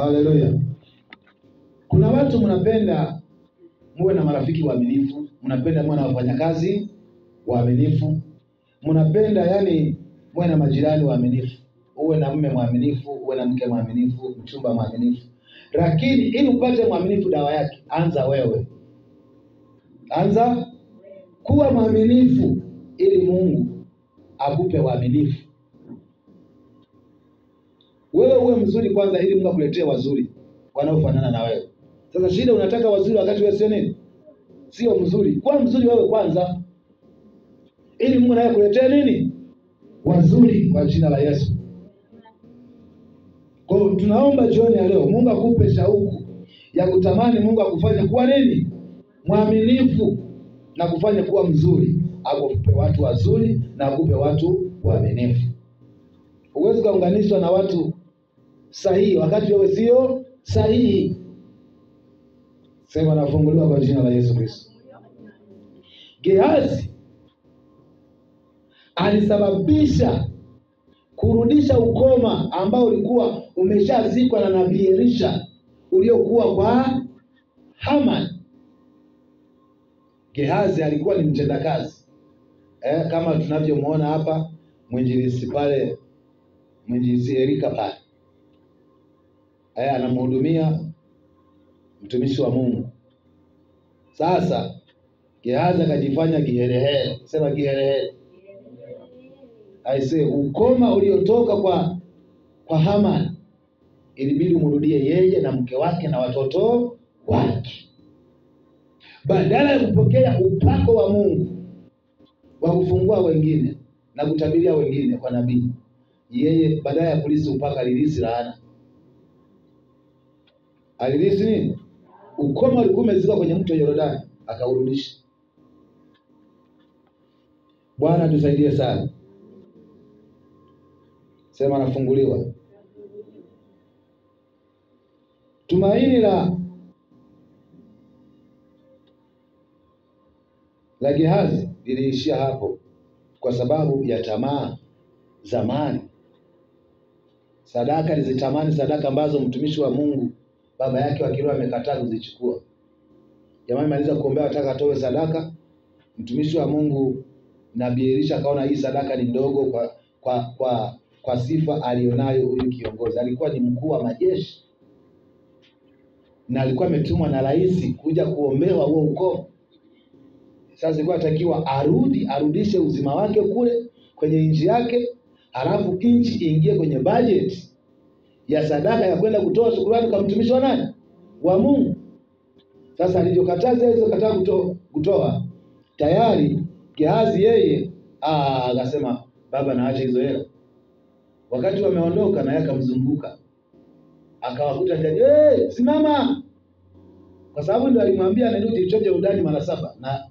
Haleluya. Kuna watu mnapenda muwe na marafiki waaminifu, mnapenda muwe na wafanyakazi waaminifu, mnapenda yani muwe na majirani waaminifu, uwe na mume mwaminifu, uwe na mke mwaminifu, mchumba mwaminifu. Lakini ili upate mwaminifu, dawa yake, anza wewe. Anza kuwa mwaminifu ili Mungu akupe waaminifu. Wewe uwe mzuri kwanza ili Mungu akuletee wazuri wanaofanana na wewe. Sasa shida, unataka wazuri wakati wewe sio nini? Sio mzuri. Kuwa mzuri wewe kwanza ili Mungu naye akuletee nini? Wazuri, kwa jina la Yesu. Kwa hiyo tunaomba jioni ya leo Mungu akupe shauku ya kutamani Mungu akufanye kuwa nini? Mwaminifu, na kufanya kuwa mzuri, akupe watu wazuri na akupe watu waaminifu. Huwezi kuunganishwa na watu sahihi wakati wewe sio sahihi. Sema nafunguliwa kwa jina la Yesu Kristo. Gehazi alisababisha kurudisha ukoma ambao ulikuwa umeshazikwa na nabii Elisha uliokuwa kwa Haman. Gehazi alikuwa ni mtendakazi. Kama tunavyomuona hapa mwinjilisti pale, mwinjilisti Erika pale. Anamhudumia mtumishi wa Mungu. Sasa Gehazi akajifanya kiherehere. Sema kiherehere. Aise, ukoma uliotoka kwa Haman ilibidi umrudie yeye na mke wake na watoto wake. Badala ya kupokea upako wa Mungu wa kufungua wengine na kutabiria wengine kwa nabii, yeye badala ya kulisi upako alilisi laana. Alilisi nini? Ukoma ulikuwa umezikwa kwenye mto Yordani, akaurudisha. Bwana tusaidie sana. Sema nafunguliwa. Tumaini la Gehazi liliishia hapo kwa sababu ya tamaa za mali. Sadaka alizitamani, sadaka ambazo mtumishi wa Mungu baba yake wa kiroho amekataa kuzichukua. Jamani, maliza kuombea, ataka atoe sadaka. Mtumishi wa Mungu nabii Elisha akaona hii sadaka ni ndogo kwa sifa alionayo huyu kiongozi. Alikuwa ni mkuu wa majeshi na alikuwa ametumwa na rais kuja kuombewa huo ukoo. Sasa ilikuwa atakiwa arudishe uzima wake kule kwenye nchi yake, halafu nchi iingie kwenye budget ya sadaka ya kwenda kutoa shukrani kwa mtumishi wa nani? Wa Mungu. Sasa alijokataza hizo kataa kutoa, tayari Gehazi yeye akasema baba naacha hizo hela. Wakati wameondoka na yeye akamzunguka, akawakuta jaji, simama, kwa sababu ndio alimwambia anarudi choje udani mara 7, na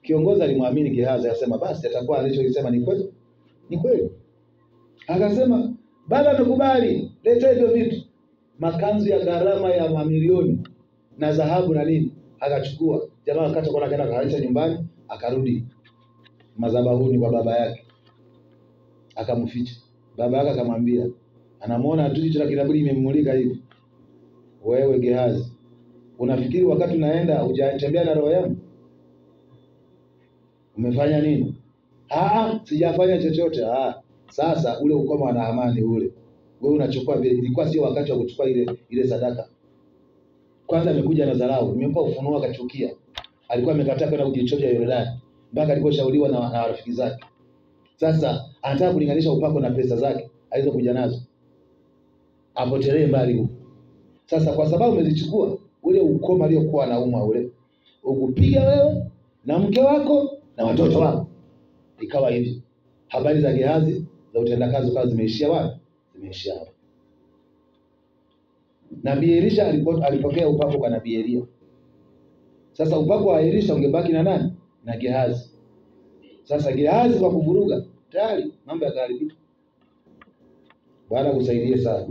kiongozi alimwamini Gehazi, akasema basi atakuwa alichosema ni kweli. Ni kweli. Akasema baba amekubali, leta hizo vitu, makanzu ya gharama ya mamilioni na dhahabu na nini, akachukua. Jamaa akata kwa kaenda kaacha nyumbani, akarudi madhabahuni kwa baba yake, akamficha. Baba yake akamwambia, anamuona tu jicho la kinaburi imemmulika hivi, wewe Gehazi, unafikiri wakati unaenda hujatembea na roho yangu? Umefanya nini? Sijafanya chochote. Sasa ule ukoma wa Naamani ule, wewe unachukua vile, ilikuwa sio wakati wa kuchukua ile sadaka. Kwanza amekuja na dharau, nimempa ufunuo akachukia. Alikuwa amekataa kwenda kujichoja Yordani, mpaka aliposhauriwa na rafiki zake. Sasa anataka kulinganisha upako na pesa zake alizokuja nazo, apotelee mbali huko. Sasa kwa sababu umezichukua, ule ukoma aliokuwa anauma ule ukupiga wewe na mke wako na watoto wako, ikawa hivi. Habari za Gehazi za utendakazi kazi zimeishia wapi? Zimeishia hapo. Nabii Elisha alipokea upako kwa nabii Elia. Sasa upako wa Elisha ungebaki na nani? Na Gehazi. Sasa Gehazi kwa kuvuruga, tayari mambo yakaharibika. Bwana kusaidie sana.